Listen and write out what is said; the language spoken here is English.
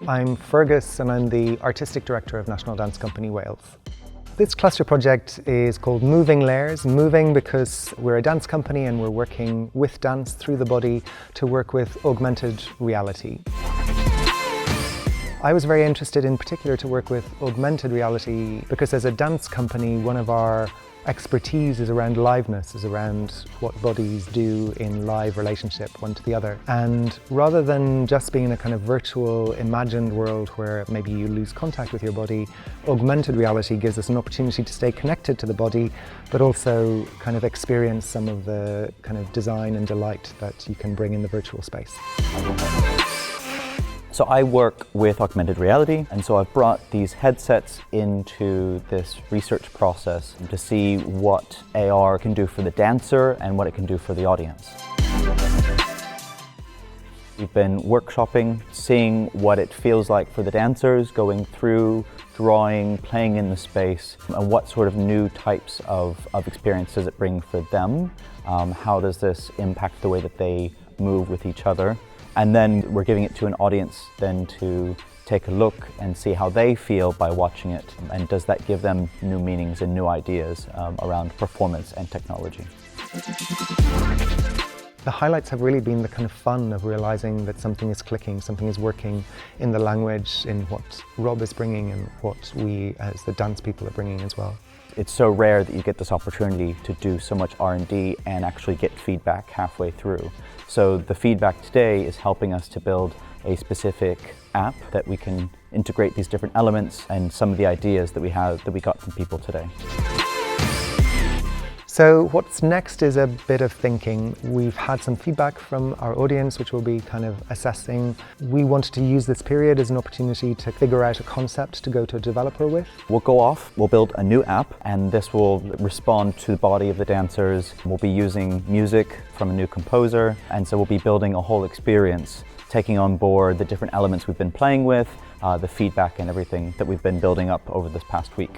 I'm Fergus and I'm the Artistic Director of National Dance Company Wales. This Clwstwr project is called Moving Layers. Moving because we're a dance company and we're working with dance through the body to work with augmented reality. I was very interested in particular to work with augmented reality because as a dance company, one of our expertise is around liveness, is around what bodies do in live relationship one to the other. And rather than just being in a kind of virtual, imagined world where maybe you lose contact with your body, augmented reality gives us an opportunity to stay connected to the body, but also kind of experience some of the kind of design and delight that you can bring in the virtual space. So I work with augmented reality, and so I've brought these headsets into this research process to see what AR can do for the dancer and what it can do for the audience. We've been workshopping, seeing what it feels like for the dancers, going through, drawing, playing in the space, and what sort of new types of experiences it brings for them. How does this impact the way that they move with each other? And then we're giving it to an audience then to take a look and see how they feel by watching it. And does that give them new meanings and new ideas around performance and technology? The highlights have really been the kind of fun of realizing that something is clicking, something is working in the language, in what Rob is bringing and what we as the dance people are bringing as well. It's so rare that you get this opportunity to do so much R&D and actually get feedback halfway through. So the feedback today is helping us to build a specific app that we can integrate these different elements and some of the ideas that we got from people today. So what's next is a bit of thinking. We've had some feedback from our audience, which we'll be kind of assessing. We wanted to use this period as an opportunity to figure out a concept to go to a developer with. We'll go off, we'll build a new app, and this will respond to the body of the dancers. We'll be using music from a new composer, and so we'll be building a whole experience, taking on board the different elements we've been playing with, the feedback and everything that we've been building up over this past week.